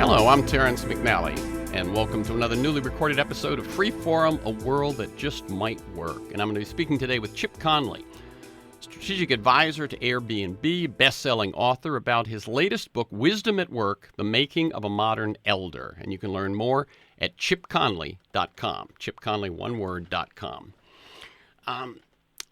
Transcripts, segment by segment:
Hello, I'm Terrence McNally, and welcome to another newly recorded episode of Freeform, a world that just might work. And I'm going to be speaking today with Chip Conley, strategic advisor to Airbnb, best-selling author, about his latest book, Wisdom at Work, The Making of a Modern Elder. And you can learn more at chipconley.com, chipconley.com.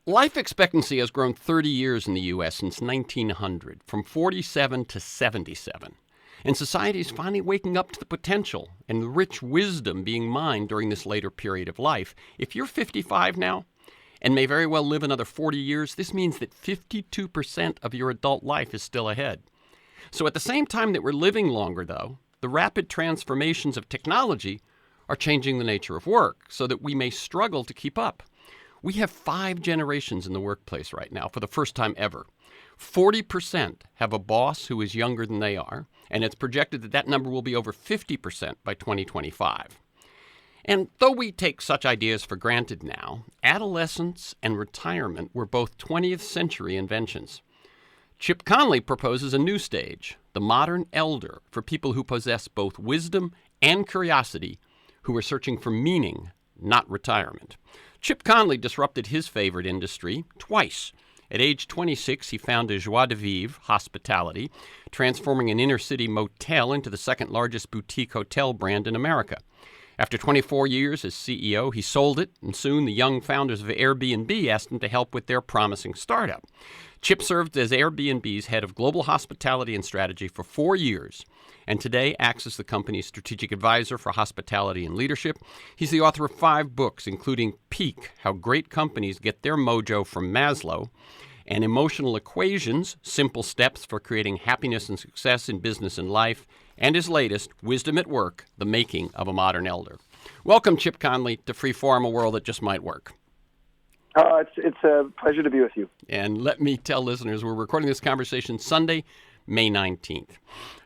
Life expectancy has grown 30 years in the U.S. since 1900, from 47 to 77. And society is finally waking up to the potential and the rich wisdom being mined during this later period of life. If you're 55 now and may very well live another 40 years, this means that 52% of your adult life is still ahead. So at the same time that we're living longer, though, the rapid transformations of technology are changing the nature of work so that we may struggle to keep up. We have 5 generations in the workplace right now for the first time ever. 40% have a boss who is younger than they are, and it's projected that that number will be over 50% by 2025. And though we take such ideas for granted now, adolescence and retirement were both 20th century inventions. Chip Conley proposes a new stage, the modern elder, for people who possess both wisdom and curiosity, who are searching for meaning, not retirement. Chip Conley disrupted his favorite industry twice. At age 26, he founded Joie de Vivre Hospitality, transforming an inner-city motel into the second-largest boutique hotel brand in America. After 24 years as CEO, he sold it, and soon the young founders of Airbnb asked him to help with their promising startup. Chip served as Airbnb's head of global hospitality and strategy for 4 years, and today acts as the company's strategic advisor for hospitality and leadership. He's the author of 5 books, including Peak, How Great Companies Get Their Mojo from Maslow, and Emotional Equations, Simple Steps for Creating Happiness and Success in Business and Life, and his latest, Wisdom at Work, The Making of a Modern Elder. Welcome, Chip Conley, to Freeform, a world that just might work. It's a pleasure to be with you. And let me tell listeners, we're recording this conversation Sunday, May 19th.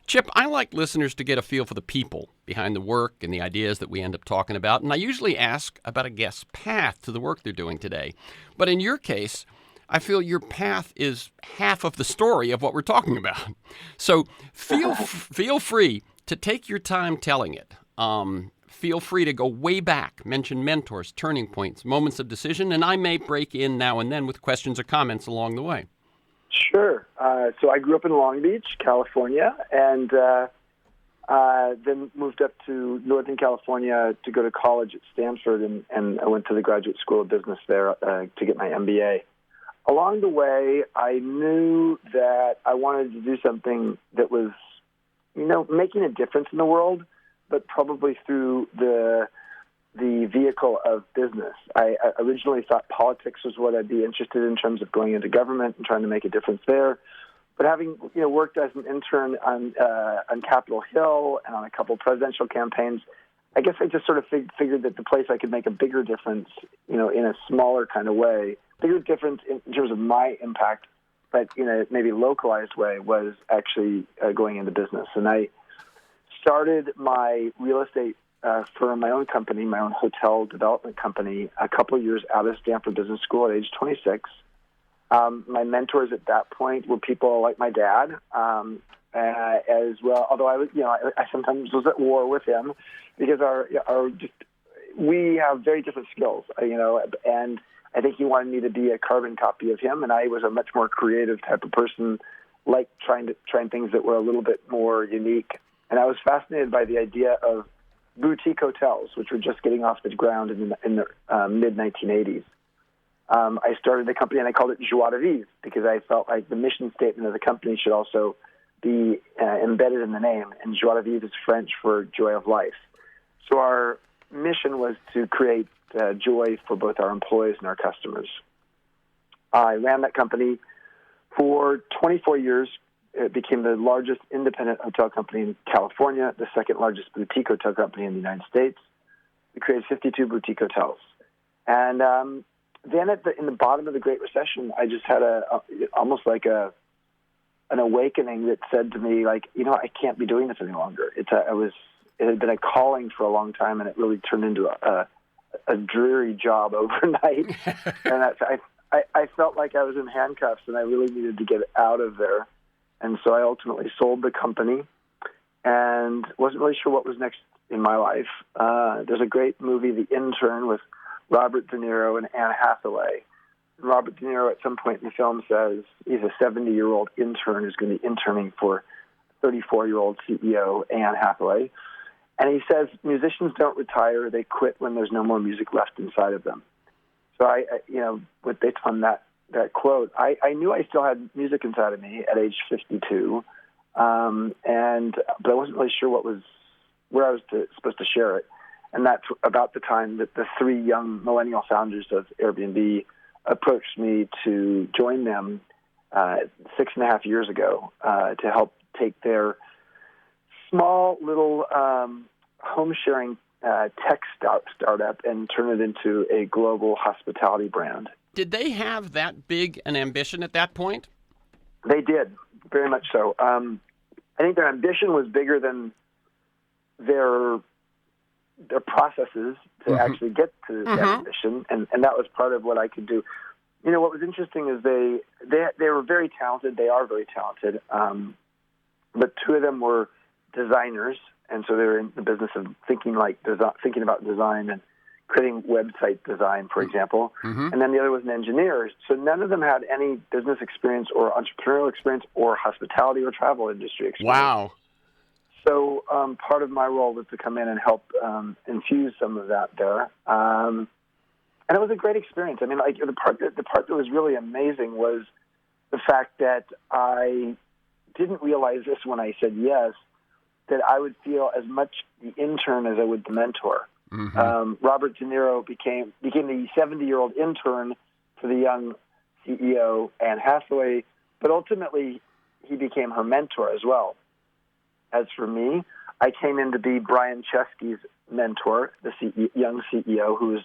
Chip, I like listeners to get a feel for the people behind the work and the ideas that we end up talking about, and I usually ask about a guest's path to the work they're doing today. But in your case, I feel your path is half of the story of what we're talking about. So feel free to take your time telling it. Feel free to go way back, mention mentors, turning points, moments of decision, and I may break in now and then with questions or comments along the way. Sure. So I grew up in Long Beach, California, and then moved up to Northern California to go to college at Stanford, and I went to the Graduate School of Business there to get my MBA. Along the way, I knew that I wanted to do something that was, making a difference in the world, but probably through the vehicle of business. I originally thought politics was what I'd be interested in terms of going into government and trying to make a difference there. But having worked as an intern on Capitol Hill and on a couple presidential campaigns, I guess I just sort of figured that the place I could make a bigger difference, in a smaller kind of way, bigger difference in terms of my impact, but in a maybe localized way, was actually going into business. And I started my real estate firm, my own company, my own hotel development company, a couple of years out of Stanford Business School at age 26. My mentors at that point were people like my dad, as well. Although I sometimes was at war with him because we have very different skills, and I think he wanted me to be a carbon copy of him, and I was a much more creative type of person, like trying things that were a little bit more unique. And I was fascinated by the idea of boutique hotels, which were just getting off the ground in the mid-1980s. I started a company, and I called it Joie de Vivre, because I felt like the mission statement of the company should also be embedded in the name. And Joie de Vivre is French for joy of life. So our mission was to create joy for both our employees and our customers. I ran that company for 24 years. It became the largest independent hotel company in California, the second largest boutique hotel company in the United States. We created 52 boutique hotels. And then in the bottom of the Great Recession, I just had almost like an awakening that said to me, I can't be doing this any longer. It had been a calling for a long time, and it really turned into a dreary job overnight. And I felt like I was in handcuffs, and I really needed to get out of there. And so I ultimately sold the company and wasn't really sure what was next in my life. There's a great movie, The Intern, with Robert De Niro and Anne Hathaway. And Robert De Niro at some point in the film says he's a 70-year-old intern who's going to be interning for 34-year-old CEO Anne Hathaway. And he says musicians don't retire, they quit when there's no more music left inside of them. So based on that quote, I knew I still had music inside of me at age 52, but I wasn't really sure where I was supposed to share it. And that's about the time that the three young millennial founders of Airbnb approached me to join them 6.5 years ago to help take their small little home-sharing tech startup and turn it into a global hospitality brand. Did they have that big an ambition at that point? They did, very much so. I think their ambition was bigger than their processes to actually get to that ambition, and that was part of what I could do. You know, what was interesting is they were very talented. They are very talented, but two of them were designers, and so they were in the business of thinking about design and creating website design, for example. And then the other was an engineer. So none of them had any business experience or entrepreneurial experience or hospitality or travel industry experience. Wow. So part of my role was to come in and help infuse some of that there. And it was a great experience. I mean, like the part that was really amazing was the fact that I didn't realize this when I said yes, that I would feel as much the intern as I would the mentor. Robert De Niro became the 70-year-old intern for the young CEO Anne Hathaway, but ultimately he became her mentor as well. As for me, I came in to be Brian Chesky's mentor, the young CEO who was,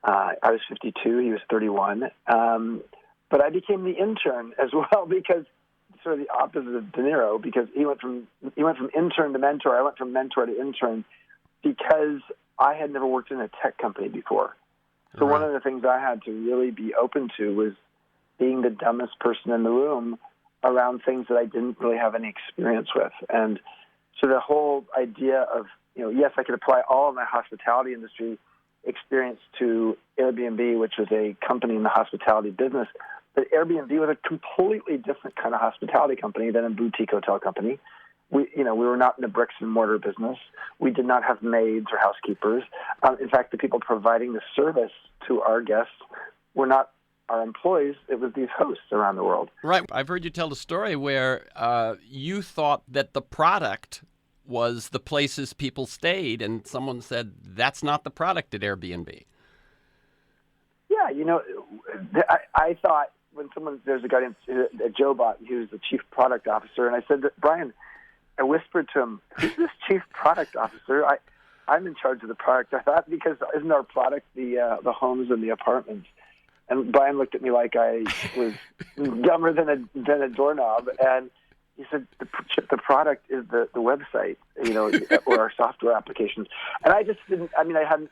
I was 52, he was 31. But I became the intern as well because sort of the opposite of De Niro, because he went from intern to mentor. I went from mentor to intern because I had never worked in a tech company before. So one of the things I had to really be open to was being the dumbest person in the room around things that I didn't really have any experience with. And so the whole idea of, yes, I could apply all of my hospitality industry experience to Airbnb, which was a company in the hospitality business. But Airbnb was a completely different kind of hospitality company than a boutique hotel company. We were not in the bricks and mortar business. We did not have maids or housekeepers. In fact, the people providing the service to our guests were not our employees. It was these hosts around the world. Right. I've heard you tell the story where you thought that the product was the places people stayed, and someone said, that's not the product at Airbnb. Yeah, I thought when there's a guy named Joe Bot, he was the chief product officer, and I said, Brian, I whispered to him, who's this chief product officer? I'm in charge of the product. I thought, because isn't our product the homes and the apartments? And Brian looked at me like I was dumber than a doorknob, and he said, the product is the website, or our software applications. And I just didn't. I mean, I didn't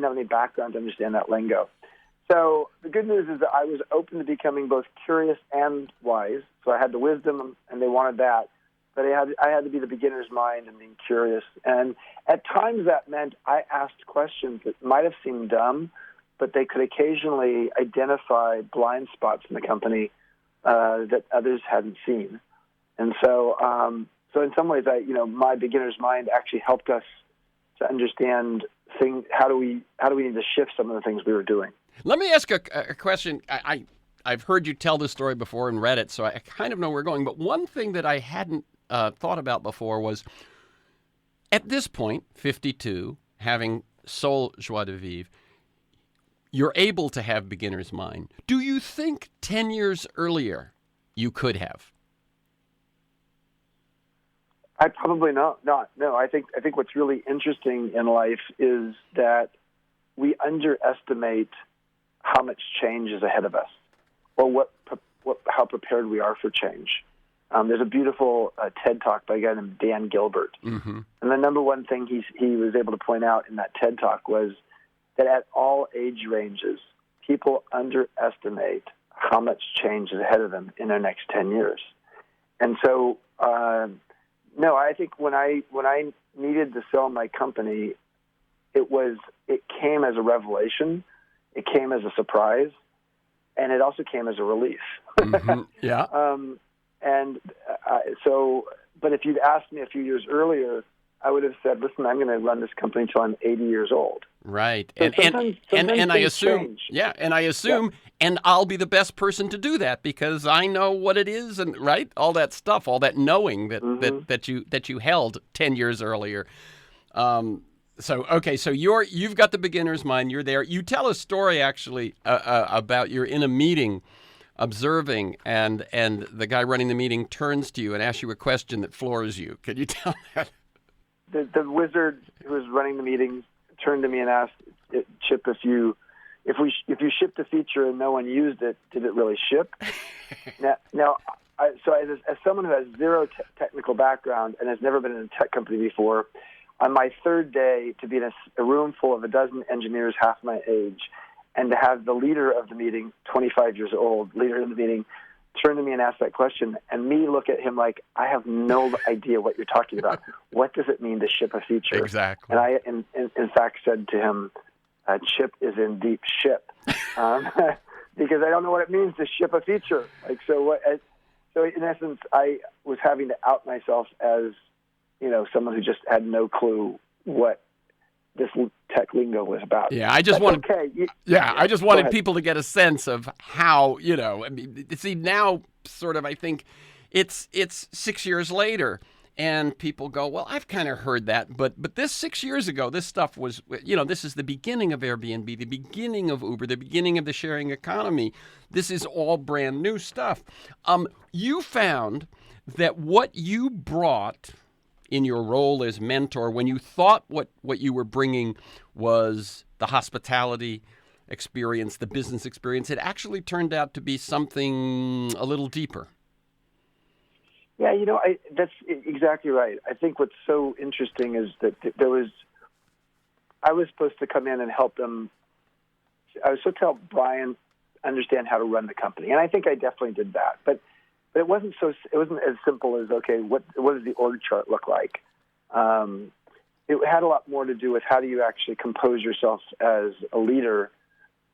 have any background to understand that lingo. So the good news is that I was open to becoming both curious and wise. So I had the wisdom, and they wanted that. But I had to be the beginner's mind and being curious. And at times that meant I asked questions that might have seemed dumb, but they could occasionally identify blind spots in the company that others hadn't seen. And so in some ways, my beginner's mind actually helped us to understand things. How do we need to shift some of the things we were doing? Let me ask a question. I've heard you tell this story before and read it, so I kind of know where we're going. But one thing that I hadn't thought about before was, at this point, 52, having sold Joie de Vivre, you're able to have beginner's mind. Do you think 10 years earlier you could have? I probably not. No, I think what's really interesting in life is that we underestimate how much change is ahead of us, or how prepared we are for change. There's a beautiful TED Talk by a guy named Dan Gilbert. And the number one thing he was able to point out in that TED Talk was that at all age ranges, people underestimate how much change is ahead of them in their next 10 years. And so No, I think when I needed to sell my company, it came as a revelation, it came as a surprise, and it also came as a relief. Mm-hmm. Yeah. But if you'd asked me a few years earlier, I would have said, "Listen, I'm going to run this company until I'm 80 years old." Right. So And I things assume, change. and I'll be the best person to do that because I know what it is, and right, all that stuff, all that knowing that you held 10 years earlier. So you've got the beginner's mind. You're there. You tell a story actually about you're in a meeting, observing, and the guy running the meeting turns to you and asks you a question that floors you. Can you tell that? The wizard who was running the meeting turned to me and asked, "Chip, if you shipped a feature and no one used it, did it really ship?" Now, as someone who has zero technical background and has never been in a tech company before, on my third day to be in a room full of a dozen engineers half my age, and to have the leader of the meeting, 25 years old, leader of the meeting, turn to me and ask that question, and me look at him like, I have no idea what you're talking about. What does it mean to ship a feature? Exactly. And I, in fact, said to him, Chip is in deep ship, because I don't know what it means to ship a feature. So in essence, I was having to out myself as, someone who just had no clue what this tech lingo was about. Yeah, I just wanted. Okay. I just wanted people to get a sense of how, I mean, see now, sort of, I think it's 6 years later, and people go, well, I've kind of heard that, but this 6 years ago, this stuff was, this is the beginning of Airbnb, the beginning of Uber, the beginning of the sharing economy. This is all brand new stuff. You found that what you brought in your role as mentor, when you thought what you were bringing was the hospitality experience, the business experience, it actually turned out to be something a little deeper. Yeah, that's exactly right. I think what's so interesting is that I was supposed to come in and help them. I was supposed to help Brian understand how to run the company, and I think I definitely did that. But it wasn't as simple as, okay, what does the org chart look like? It had a lot more to do with how do you actually compose yourself as a leader,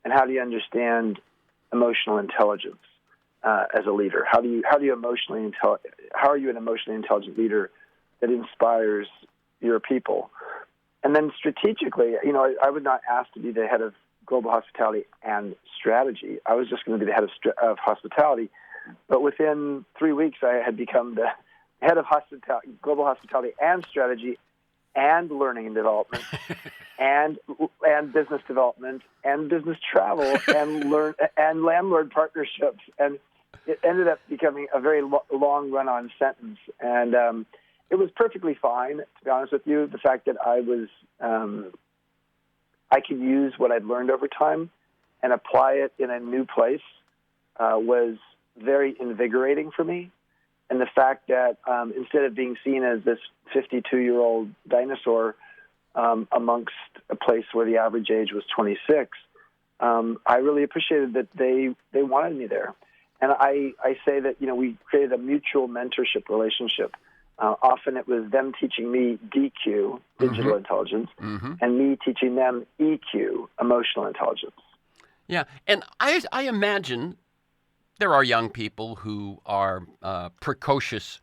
and how do you understand emotional intelligence as a leader? How are you an emotionally intelligent leader that inspires your people? And then strategically, I was not asked to be the head of global hospitality and strategy. I was just going to be the head of hospitality. But within 3 weeks, I had become the head of global hospitality and strategy, and learning and development, and business development, and business travel, and landlord partnerships, and it ended up becoming a very long run-on sentence. And it was perfectly fine, to be honest with you. The fact that I could use what I'd learned over time and apply it in a new place was very invigorating for me. And the fact that instead of being seen as this 52-year-old dinosaur amongst a place where the average age was 26, I really appreciated that they wanted me there. And I say that, we created a mutual mentorship relationship. Often it was them teaching me DQ, digital intelligence, and me teaching them EQ, emotional intelligence. Yeah, and I imagine there are young people who are precocious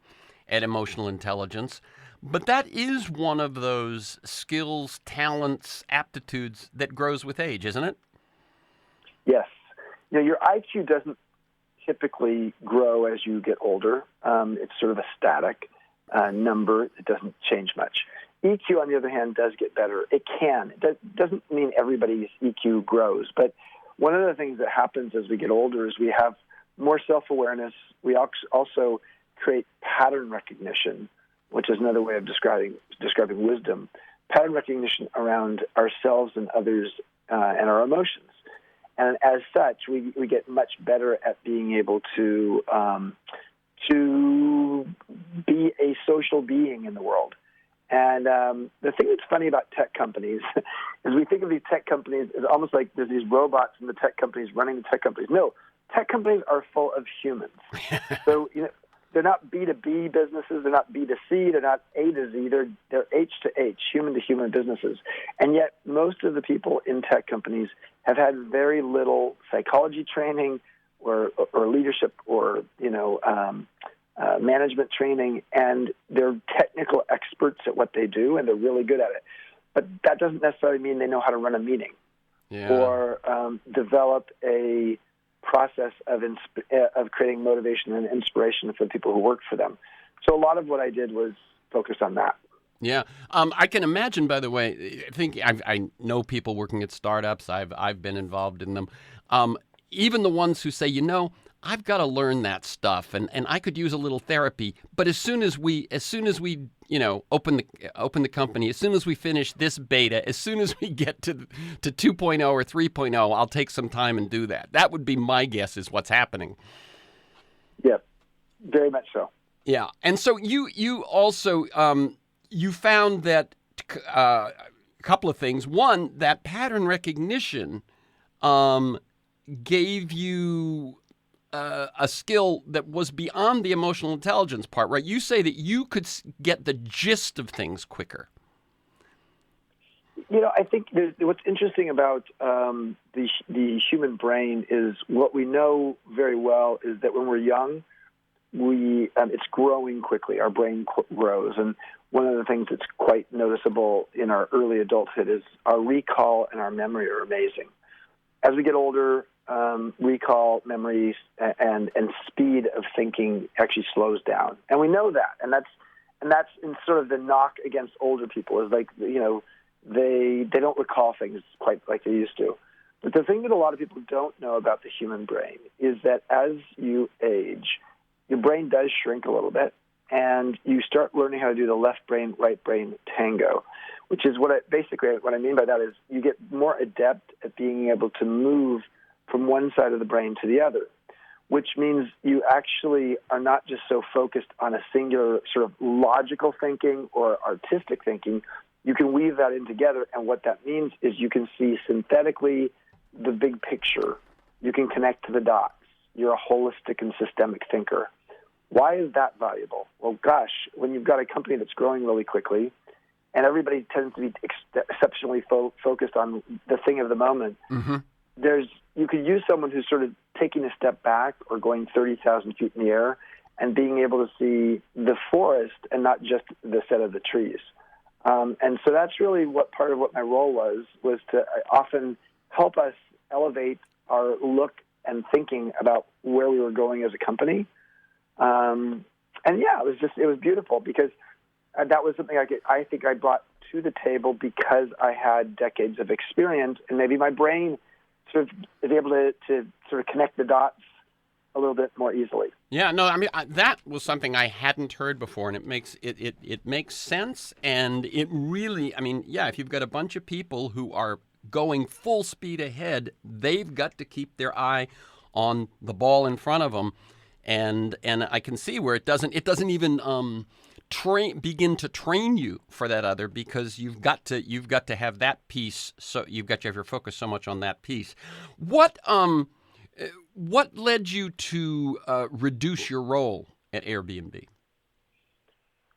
at emotional intelligence, but that is one of those skills, talents, aptitudes that grows with age, isn't it? Yes. Your IQ doesn't typically grow as you get older. It's sort of a static number. It doesn't change much. EQ, on the other hand, does get better. It can. That doesn't mean everybody's EQ grows, but one of the things that happens as we get older is we have more self-awareness. We also create pattern recognition, which is another way of describing wisdom. Pattern recognition around ourselves and others and our emotions. And as such, we get much better at being able to be a social being in the world. And the thing that's funny about tech companies is we think of these tech companies as almost like there's these robots in the tech companies running the tech companies. No, tech companies are full of humans. So they're not B2B businesses. They're not B2C. They're not A to Z. They're H to H, human to human businesses. And yet most of the people in tech companies have had very little psychology training or leadership or, management training, and they're technical experts at what they do, and they're really good at it. But that doesn't necessarily mean they know how to run a meeting or develop a process of creating motivation and inspiration for the people who work for them. So a lot of what I did was focused on that. Yeah, I can imagine. By the way, I know people working at startups. I've been involved in them. Even the ones who say, I've got to learn that stuff, and I could use a little therapy. But as soon as we open the company, as soon as we finish this beta, as soon as we get to 2.0 or 3.0, I'll take some time and do that. That would be my guess is what's happening. Yeah, very much so. Yeah, and so you also you found that a couple of things. One, that pattern recognition gave you a skill that was beyond the emotional intelligence part, right? You say that you could get the gist of things quicker. I think what's interesting about the human brain is what we know very well is that when we're young, it's growing quickly. Our brain grows, and one of the things that's quite noticeable in our early adulthood is our recall and our memory are amazing. As we get older, recall, memories, and speed of thinking actually slows down, and we know that, and that's in sort of the knock against older people is like they don't recall things quite like they used to. But the thing that a lot of people don't know about the human brain is that as you age, your brain does shrink a little bit, and you start learning how to do the left brain, right brain tango, which is what I mean by that is you get more adept at being able to move from one side of the brain to the other, which means you actually are not just so focused on a singular sort of logical thinking or artistic thinking. You can weave that in together, and what that means is you can see synthetically the big picture. You can connect to the dots. You're a holistic and systemic thinker. Why is that valuable? Well, gosh, when you've got a company that's growing really quickly and everybody tends to be exceptionally focused on the thing of the moment, you could use someone who's sort of taking a step back or going 30,000 feet in the air and being able to see the forest and not just the set of the trees. And so that's really what part of what my role was to often help us elevate our look and thinking about where we were going as a company. It was beautiful because that was something I think I brought to the table because I had decades of experience, and maybe my brain sort of is able to sort of connect the dots a little bit more easily. Yeah, no, I mean that was something I hadn't heard before, and it makes sense, and it really, if you've got a bunch of people who are going full speed ahead, they've got to keep their eye on the ball in front of them, and I can see where it doesn't even begin to train you for that other, because you've got to have that piece. So you've got to have your focus so much on that piece. What led you to reduce your role at Airbnb?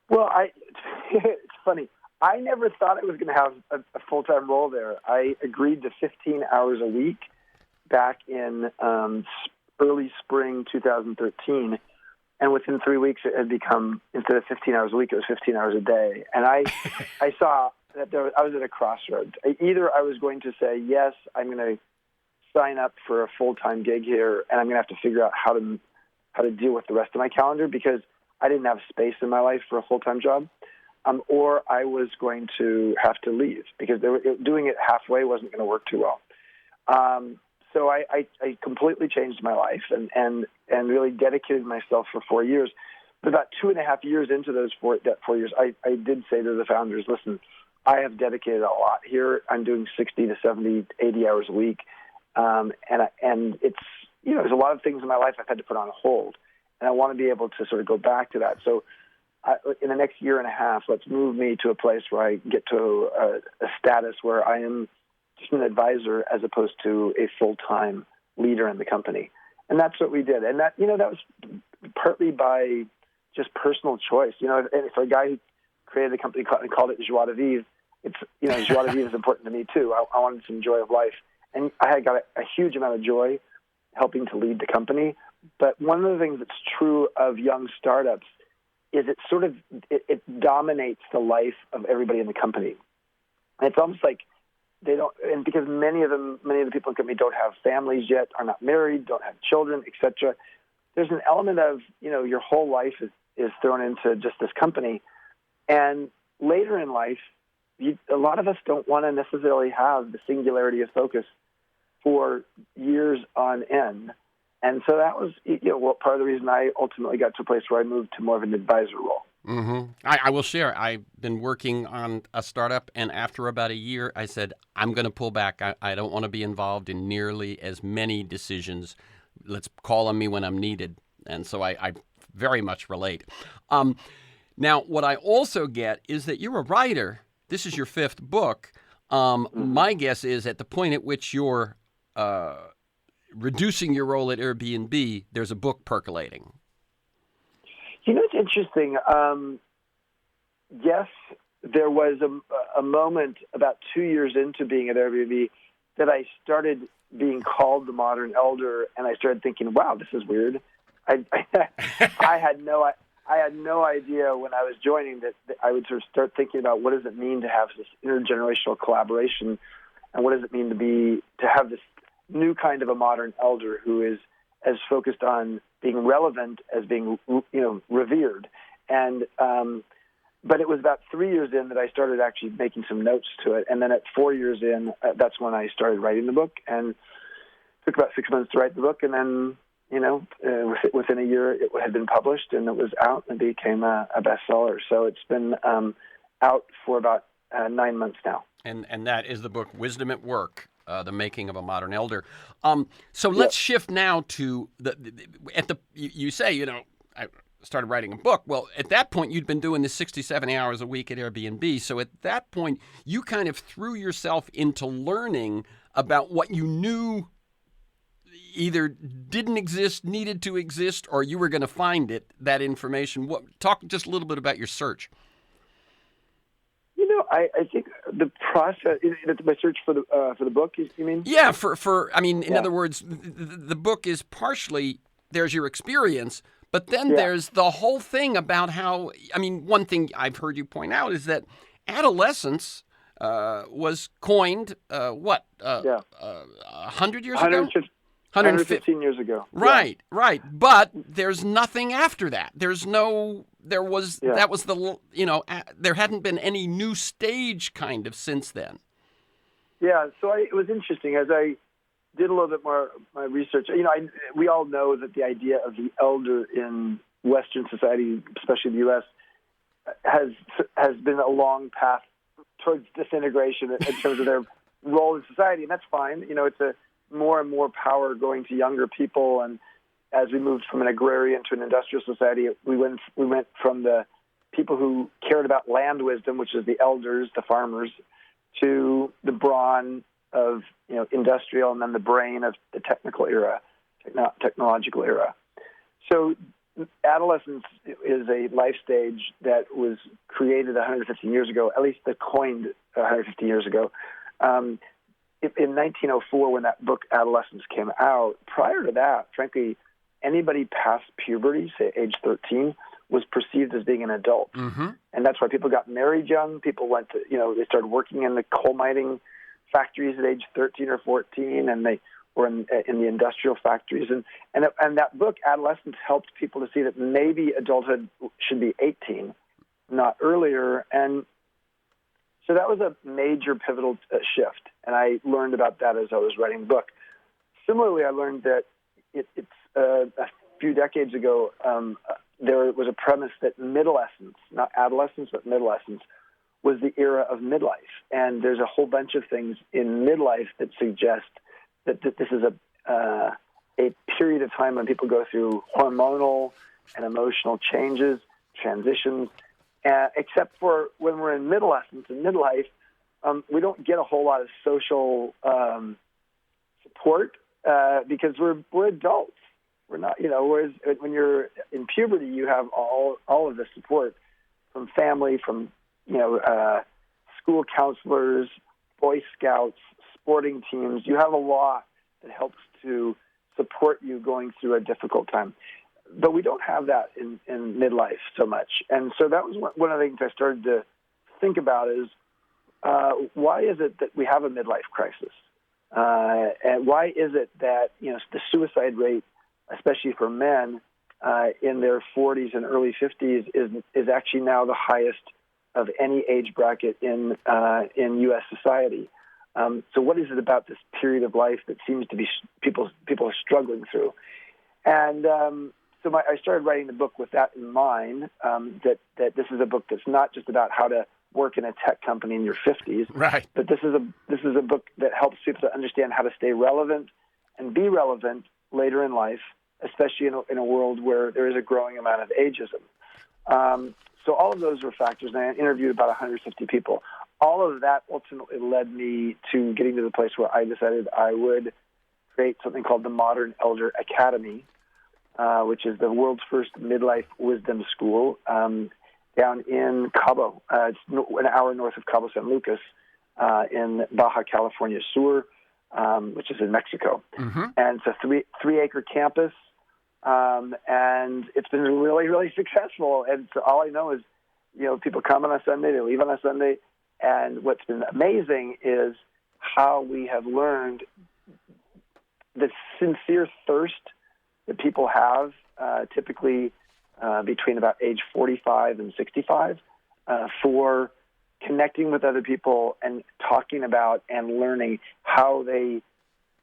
Well, it's funny. I never thought I was going to have a full-time role there. I agreed to 15 hours a week back in early spring 2013. And within 3 weeks, it had become, instead of 15 hours a week, it was 15 hours a day. And I saw that I was at a crossroads. Either I was going to say, yes, I'm going to sign up for a full-time gig here, and I'm going to have to figure out how to deal with the rest of my calendar because I didn't have space in my life for a full-time job, or I was going to have to leave because doing it halfway wasn't going to work too well. So I completely changed my life and really dedicated myself for 4 years. But about 2.5 years into those 4 years, I did say to the founders, listen, I have dedicated a lot here. I'm doing 60 to 70, 80 hours a week. And it's, there's a lot of things in my life I've had to put on hold, and I want to be able to sort of go back to that. So in the next year and a half, let's move me to a place where I get to a status where I am just an advisor as opposed to a full-time leader in the company. And that's what we did. And that was partly by just personal choice. And for a guy who created a company called it Joie de Vivre, Joie de Vivre is important to me too. I wanted some joy of life. And I had got a huge amount of joy helping to lead the company. But one of the things that's true of young startups is it dominates the life of everybody in the company. And it's almost like they don't, and because many of the people in the company don't have families yet, are not married, don't have children, etc. There's an element of, your whole life is thrown into just this company. And later in life, a lot of us don't want to necessarily have the singularity of focus for years on end. And so that was, part of the reason I ultimately got to a place where I moved to more of an advisor role. Mm-hmm. I will share. I've been working on a startup, and after about a year, I said, I'm going to pull back. I don't want to be involved in nearly as many decisions. Let's call on me when I'm needed. And so I very much relate. Now, what I also get is that you're a writer. This is your 5th book. My guess is at the point at which you're reducing your role at Airbnb, there's a book percolating. It's interesting. Yes, there was a moment about 2 years into being at Airbnb that I started being called the modern elder, and I started thinking, "Wow, this is weird." I had no idea when I was joining that I would sort of start thinking about what does it mean to have this intergenerational collaboration, and what does it mean to have this new kind of a modern elder who is as focused on being relevant as being, revered. And but it was about 3 years in that I started actually making some notes to it. And then at 4 years in, that's when I started writing the book. And it took about 6 months to write the book. And then, within a year, it had been published and it was out and became a bestseller. So it's been out for about 9 months now. And that is the book, Wisdom at Work, The Making of a Modern Elder. So let's shift now to you say, I started writing a book. Well, at that point, you'd been doing this 60, 70 hours a week at Airbnb. So at that point, you kind of threw yourself into learning about what you knew either didn't exist, needed to exist, or you were going to find that information. Talk just a little bit about your search. I think the process, my search for the book, you mean? Yeah, in other words, the book is partially, there's your experience, but then there's the whole thing about how, one thing I've heard you point out is that adolescence was coined, 100 years ago? 115 years ago. Right. But there's nothing after that. There hadn't been any new stage kind of since then. Yeah, so it was interesting. As I did a little bit more my research, we all know that the idea of the elder in Western society, especially the U.S., has been a long path towards disintegration in terms of their role in society, and that's fine. It's a more and more power going to younger people, and as we moved from an agrarian to an industrial society, we went from the people who cared about land wisdom, which is the elders, the farmers, to the brawn of industrial, and then the brain of the technological era. So adolescence is a life stage that was created 115 years ago, at least coined 150 years ago. In 1904, when that book Adolescence came out, prior to that, frankly, anybody past puberty, say age 13, was perceived as being an adult. Mm-hmm. And that's why people got married young. People went to, they started working in the coal mining factories at age 13 or 14, and they were in the industrial factories. And that book, Adolescence, helped people to see that maybe adulthood should be 18, not earlier. And so that was a major pivotal shift, and I learned about that as I was writing the book. Similarly, I learned that it's a few decades ago, there was a premise that midolescence, not adolescence, but midolescence, was the era of midlife. And there's a whole bunch of things in midlife that suggest that this is a period of time when people go through hormonal and emotional changes, transitions, except for when we're in midolescence and midlife, we don't get a whole lot of social support because we're adults. We're not, whereas when you're in puberty, you have all of the support from family, from, school counselors, Boy Scouts, sporting teams. You have a lot that helps to support you going through a difficult time. But we don't have that in midlife so much. And so that was one of the things I started to think about is why is it that we have a midlife crisis? And why is it that, the suicide rate, especially for men in their 40s and early 50s, is actually now the highest of any age bracket in U.S. society? So what is it about this period of life that seems to be people are struggling through? And so I started writing the book with that in mind, that this is a book that's not just about how to work in a tech company in your 50s, right? But this is a book that helps people to understand how to stay relevant and be relevant later in life, especially in a world where there is a growing amount of ageism. So all of those were factors, and I interviewed about 150 people. All of that ultimately led me to getting to the place where I decided I would create something called the Modern Elder Academy, which is the world's first midlife wisdom school down in Cabo. It's an hour north of Cabo San Lucas in Baja California Sur, which is in Mexico. Mm-hmm. And it's a three-acre campus, and it's been really, really successful. And so all I know is, people come on a Sunday, they leave on a Sunday, and what's been amazing is how we have learned the sincere thirst that people have, typically between about age 45 and 65, for connecting with other people and talking about and learning how they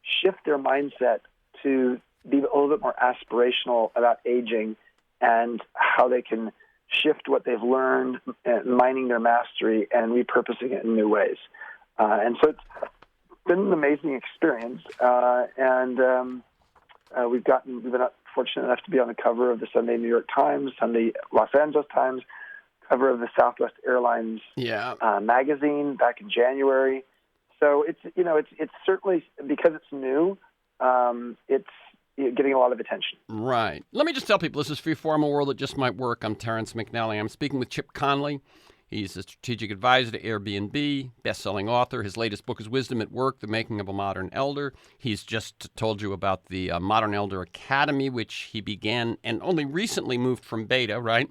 shift their mindset to be a little bit more aspirational about aging and how they can shift what they've learned, mining their mastery and repurposing it in new ways. And so it's been an amazing experience. We've been fortunate enough to be on the cover of the Sunday New York Times, Sunday Los Angeles Times, cover of the Southwest Airlines magazine back in January. So it's certainly, because it's new, it's getting a lot of attention. Right. Let me just tell people, this is Freeform, a World That Just Might Work. I'm Terrence McNally. I'm speaking with Chip Conley. He's a strategic advisor to Airbnb, best-selling author. His latest book is Wisdom at Work, The Making of a Modern Elder. He's just told you about the Modern Elder Academy, which he began and only recently moved from beta, right?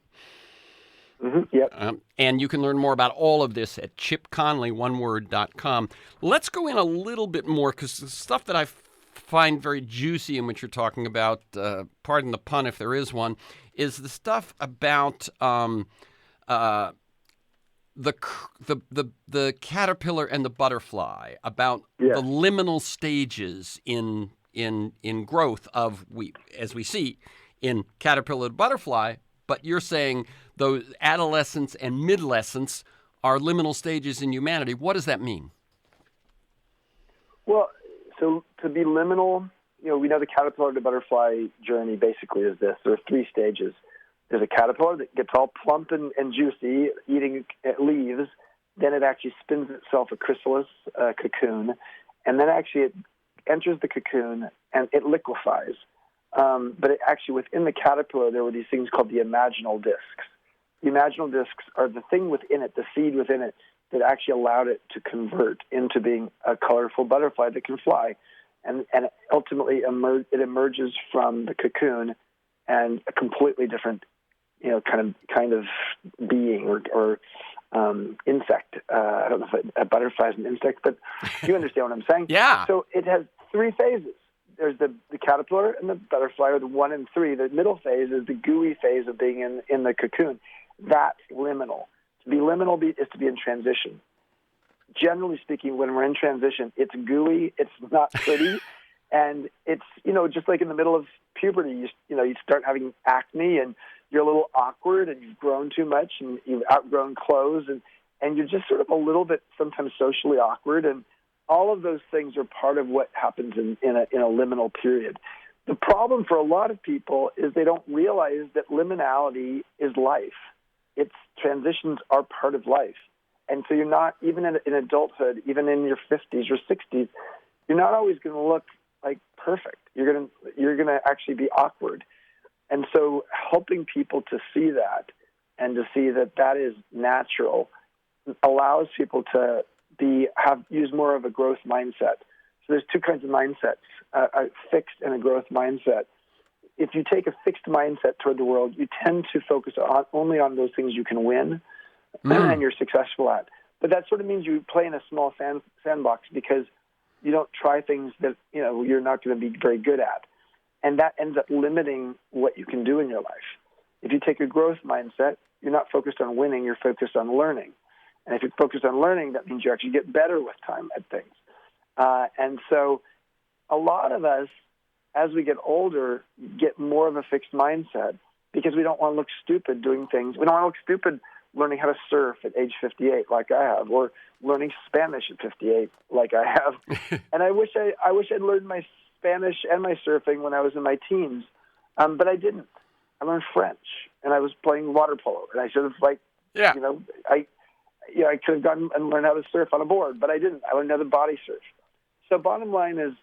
Mm-hmm, yep. And you can learn more about all of this at chipconley.com. Let's go in a little bit more, because the stuff that I find very juicy in what you're talking about, pardon the pun if there is one, is the stuff about the caterpillar and the butterfly, about the liminal stages in growth as we see in caterpillar to butterfly. But you're saying those adolescence and midolescence are liminal stages in humanity. What does that mean? Well, so to be liminal, we know the caterpillar to butterfly journey basically is this. There are three stages. There's a caterpillar that gets all plump and juicy, eating leaves. Then it actually spins itself a chrysalis cocoon. And then actually it enters the cocoon and it liquefies. But it actually, within the caterpillar, there were these things called the imaginal discs. The imaginal discs are the thing within it, the seed within it, that actually allowed it to convert into being a colorful butterfly that can fly. And ultimately, it emerges from the cocoon and a completely different, kind of being or insect. I don't know if a butterfly is an insect, but you understand what I'm saying? Yeah. So it has three phases. There's the caterpillar and the butterfly are the 1 and 3. The middle phase is the gooey phase of being in the cocoon. That's liminal. To be liminal is to be in transition. Generally speaking, when we're in transition, it's gooey, it's not pretty, and it's, just like in the middle of puberty, you start having acne and you're a little awkward and you've grown too much and you've outgrown clothes and you're just sort of a little bit sometimes socially awkward, and all of those things are part of what happens in a liminal period. The problem for a lot of people is they don't realize that liminality is life. Its transitions are part of life. And so you're not, even in adulthood, even in your 50s or 60s, you're not always going to look like perfect. You're gonna actually be awkward. And so helping people to see that and to see that is natural allows people to use more of a growth mindset. So there's two kinds of mindsets, a fixed and a growth mindset. If you take a fixed mindset toward the world, you tend to focus only on those things you can win and you're successful at. But that sort of means you play in a small sandbox because you don't try things that you're not going to be very good at. And that ends up limiting what you can do in your life. If you take a growth mindset, you're not focused on winning, you're focused on learning. And if you're focused on learning, that means you actually get better with time at things. And so a lot of us, as we get older, get more of a fixed mindset because we don't want to look stupid doing things. We don't want to look stupid learning how to surf at age 58 like I have, or learning Spanish at 58 like I have. And I wish I'd learned my Spanish and my surfing when I was in my teens, but I didn't. I learned French, and I was playing water polo, and I should have I could have gone and learned how to surf on a board, but I didn't. I learned how to body surf. So bottom line is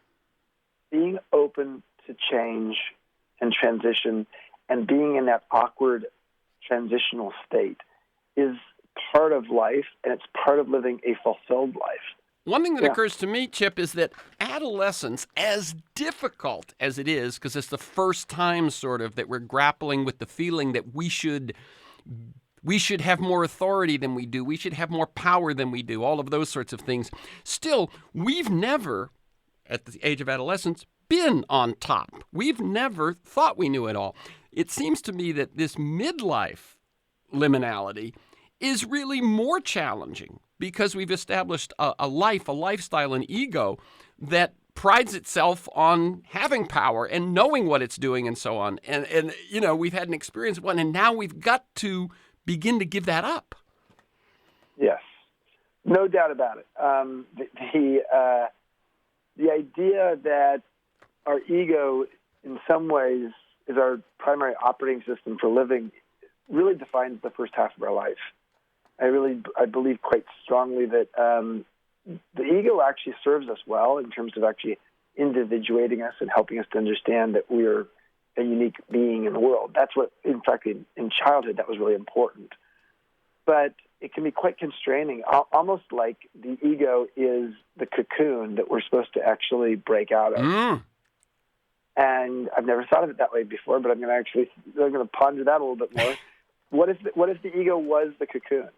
being open to change and transition and being in that awkward transitional state is part of life, and it's part of living a fulfilled life. One thing that occurs to me, Chip, is that adolescence, as difficult as it is, because it's the first time sort of that we're grappling with the feeling that we should have more authority than we do, we should have more power than we do, all of those sorts of things. Still, we've never, at the age of adolescence, been on top. We've never thought we knew it all. It seems to me that this midlife liminality is really more challenging because we've established a lifestyle, an ego that prides itself on having power and knowing what it's doing and so on. And we've had an experience of one, and now we've got to begin to give that up. Yes, no doubt about it. The idea that our ego, in some ways, is our primary operating system for living really defines the first half of our life. I believe quite strongly that the ego actually serves us well in terms of actually individuating us and helping us to understand that we're a unique being in the world. That's what, in fact, in childhood, that was really important. But it can be quite constraining, almost like the ego is the cocoon that we're supposed to actually break out of. And I've never thought of it that way before, but I'm going to ponder that a little bit more. What if the ego was the cocoon?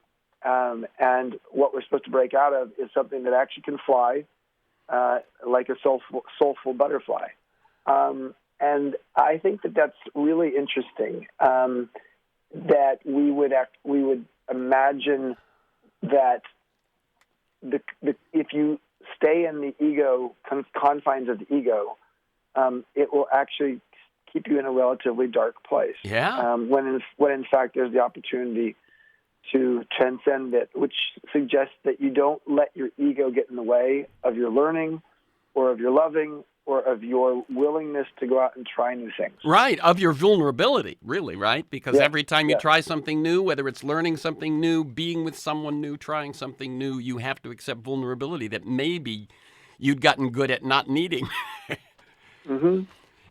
And what we're supposed to break out of is something that actually can fly, like a soulful butterfly. And I think that that's really interesting. That we would imagine that if you stay in the ego confines of the ego, it will actually keep you in a relatively dark place. Yeah. When in fact there's the opportunity to transcend it, which suggests that you don't let your ego get in the way of your learning or of your loving or of your willingness to go out and try new things. Right, of your vulnerability, really, right? Because every time you try something new, whether it's learning something new, being with someone new, trying something new, you have to accept vulnerability that maybe you'd gotten good at not needing. Mm-hmm.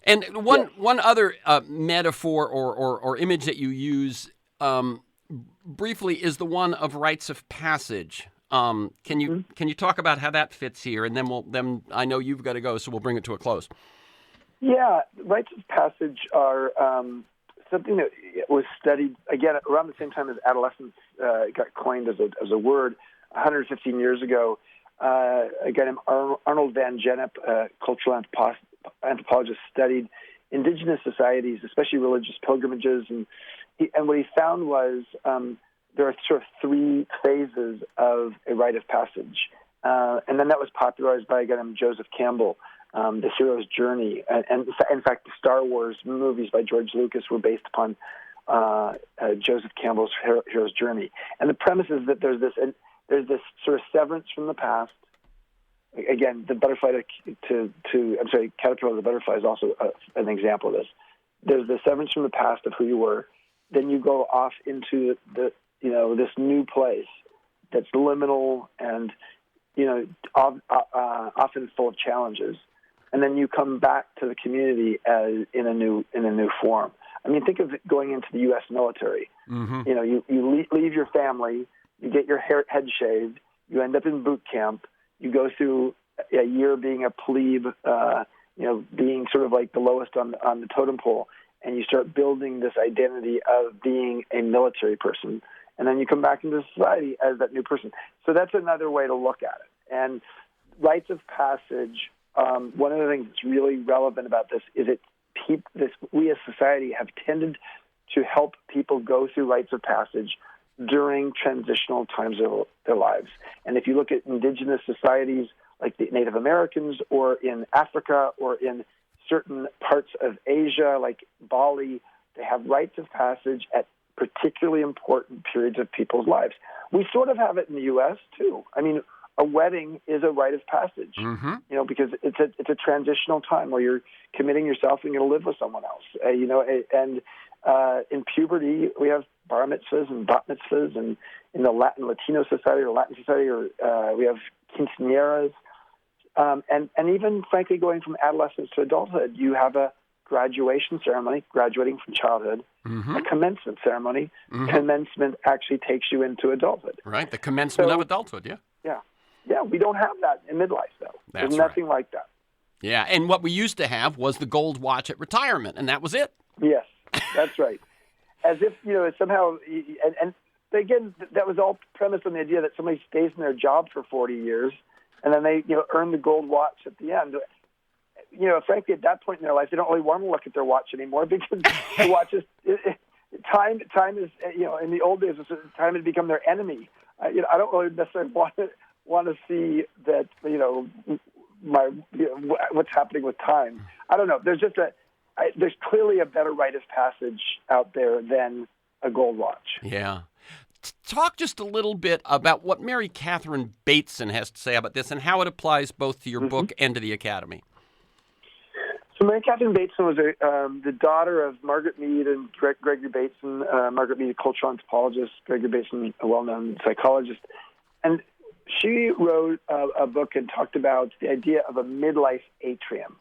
And one other metaphor or image that you use briefly is the one of rites of passage. Can you talk about how that fits here, and then I know you've got to go, so we'll bring it to a close. Yeah, rites of passage are something that was studied again around the same time as adolescence got coined as a word 115 years ago. A guy named Arnold van Gennep, a cultural anthropologist, studied indigenous societies, especially religious pilgrimages, and what he found was there are sort of three phases of a rite of passage. And then that was popularized by a guy named Joseph Campbell, The Hero's Journey. And in fact, the Star Wars movies by George Lucas were based upon Joseph Campbell's Hero's Journey. And the premise is that there's this sort of severance from the past. Again, the butterfly caterpillar to the butterfly is also an example of this. There's the severance from the past of who you were. Then you go off into this new place that's liminal and often full of challenges. and then you come back to the community as in a new form. I mean, think of it going into the U.S. military. Mm-hmm. You know, you leave your family, you get your head shaved, you end up in boot camp, you go through a year being a plebe, being sort of like the lowest on the totem pole, and you start building this identity of being a military person, and then you come back into society as that new person. So that's another way to look at it. And rites of passage, one of the things that's really relevant about this is we as society have tended to help people go through rites of passage during transitional times of their lives. And if you look at indigenous societies like the Native Americans, or in Africa, or in certain parts of Asia like Bali, they have rites of passage at particularly important periods of people's lives. We sort of have it in the U.S. too. I mean, a wedding is a rite of passage, Mm-hmm. because it's a transitional time where you're committing yourself and you're going to live with someone else, and in puberty we have bar mitzvahs and bat mitzvahs, and in the Latino society or Latin society, we have quinceañeras, and even frankly going from adolescence to adulthood, you have a graduation ceremony, graduating from childhood, Mm-hmm. a commencement ceremony. Mm-hmm. Commencement actually takes you into adulthood. Right, the commencement So- of adulthood, yeah. Yeah, we don't have that in midlife, though. That's There's nothing like that. Yeah, and what we used to have was the gold watch at retirement, and that was it. Yes, that's right. As if, somehow, and again, that was all premised on the idea that somebody stays in their job for 40 years, and then they, earn the gold watch at the end. Frankly, at that point in their life, they don't really want to look at their watch anymore, because the watch is, time is, in the old days, time had become their enemy. I don't really necessarily want to see that, what's happening with time. I don't know. There's just there's clearly a better rite of passage out there than a gold watch. Yeah. Talk just a little bit about what Mary Catherine Bateson has to say about this and how it applies both to your Mm-hmm. book and to the Academy. So Mary Catherine Bateson was the daughter of Margaret Mead and Gregory Bateson. Margaret Mead, a cultural anthropologist, Gregory Bateson, a well-known psychologist. And she wrote a book and talked about the idea of a midlife atrium.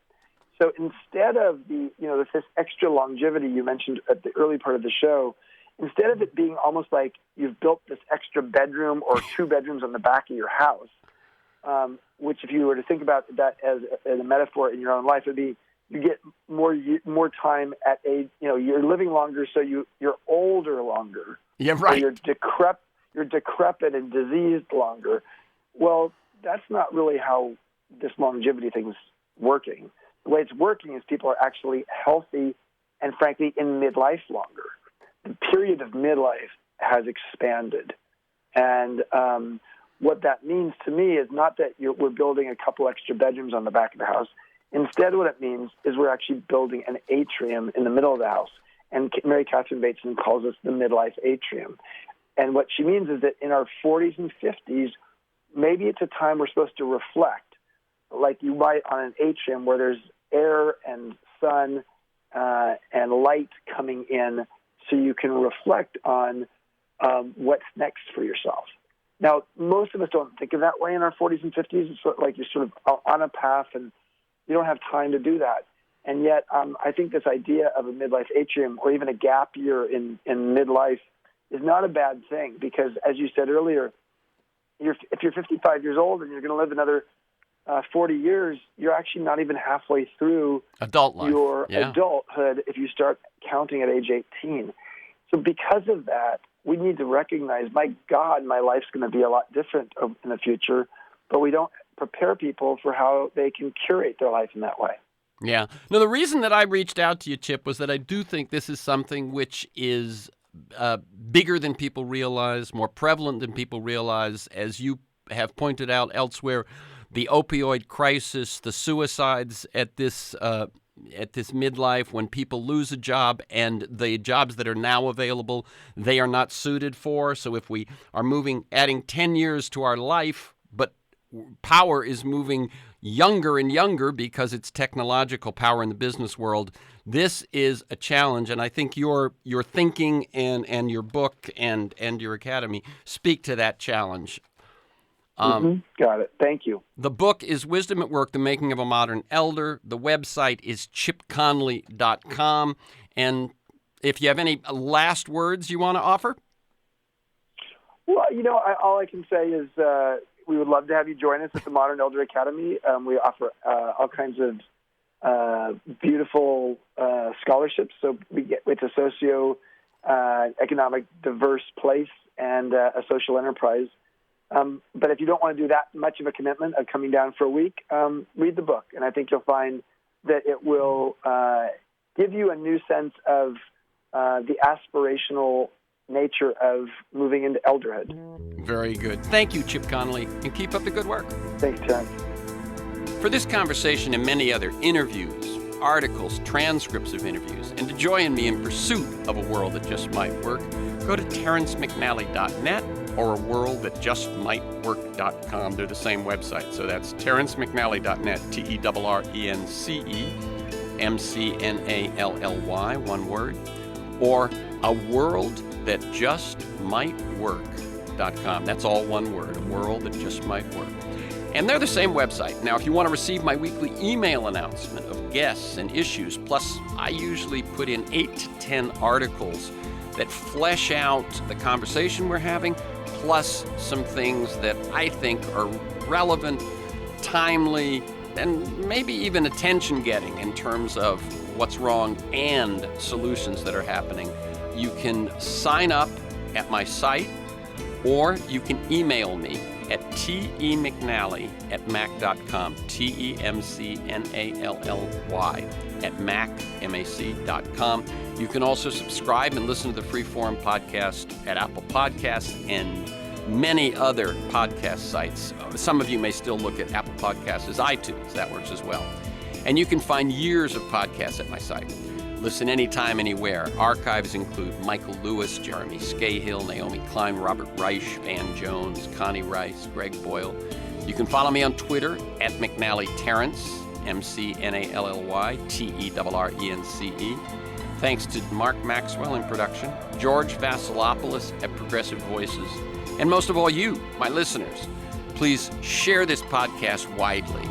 So instead of this extra longevity you mentioned at the early part of the show, instead of it being almost like you've built this extra bedroom or 2 bedrooms on the back of your house, which if you were to think about that as a metaphor in your own life, would be you get more time at age. You're living longer, so you're older longer. Yeah, right. You're decrepit and diseased longer. Well, that's not really how this longevity thing's working. The way it's working is people are actually healthy and, frankly, in midlife longer. The period of midlife has expanded. And what that means to me is not that we're building a couple extra bedrooms on the back of the house. Instead, what it means is we're actually building an atrium in the middle of the house. And Mary Catherine Bateson calls this the midlife atrium. And what she means is that in our 40s and 50s, maybe it's a time we're supposed to reflect, like you might on an atrium where there's air and sun and light coming in, so you can reflect on what's next for yourself. Now, most of us don't think of that way in our 40s and 50s. It's sort of like you're sort of on a path and you don't have time to do that. And yet, I think this idea of a midlife atrium or even a gap year in midlife is not a bad thing, because, as you said earlier, if you're 55 years old and you're going to live another 40 years, you're actually not even halfway through Adult life. your Yeah. adulthood if you start counting at age 18. So because of that, we need to recognize, my God, my life's going to be a lot different in the future, but we don't prepare people for how they can curate their life in that way. Yeah. No, the reason that I reached out to you, Chip, was that I do think this is something which is bigger than people realize, more prevalent than people realize. As you have pointed out elsewhere, the opioid crisis, the suicides at this midlife, when people lose a job and the jobs that are now available, they are not suited for. So if we are adding 10 years to our life, but power is moving younger and younger because it's technological power in the business world, this is a challenge. And I think your thinking and your book and your academy speak to that challenge. Got it. Thank you. The book is Wisdom at Work, The Making of a Modern Elder. The website is chipconley.com. And if you have any last words you want to offer? Well, all I can say is we would love to have you join us at the Modern Elder Academy. We offer all kinds of beautiful scholarships. So it's a socio-economic diverse place and a social enterprise. But if you don't want to do that much of a commitment of coming down for a week, read the book. And I think you'll find that it will give you a new sense of the aspirational nature of moving into elderhood. Very good. Thank you, Chip Conley, and keep up the good work. Thanks, Terrence. For this conversation and many other interviews, articles, transcripts of interviews, and to join me in pursuit of a world that just might work, go to terrencemcnally.net or aworldthatjustmightwork.com. They're the same website. So that's terrencemcnally.net, TERRENCEMCNALLY, one word, or aworldthatjustmightwork.com. That's all one word, a world that just might work. And they're the same website. Now, if you want to receive my weekly email announcement of guests and issues, plus I usually put in 8 to 10 articles that flesh out the conversation we're having, plus some things that I think are relevant, timely, and maybe even attention-getting in terms of what's wrong and solutions that are happening. You can sign up at my site, or you can email me at temcnally@mac.com, TEMCNALLY@mac.com. You can also subscribe and listen to the Freeform podcast at Apple Podcasts and many other podcast sites. Some of you may still look at Apple Podcasts as iTunes. That works as well. And you can find years of podcasts at my site. Listen anytime, anywhere. Archives include Michael Lewis, Jeremy Scahill, Naomi Klein, Robert Reich, Van Jones, Connie Rice, Greg Boyle. You can follow me on Twitter at McNally Terrence, McNally TERRENCE. Thanks to Mark Maxwell in production, George Vasilopoulos at Progressive Voices, and most of all you, my listeners. Please share this podcast widely.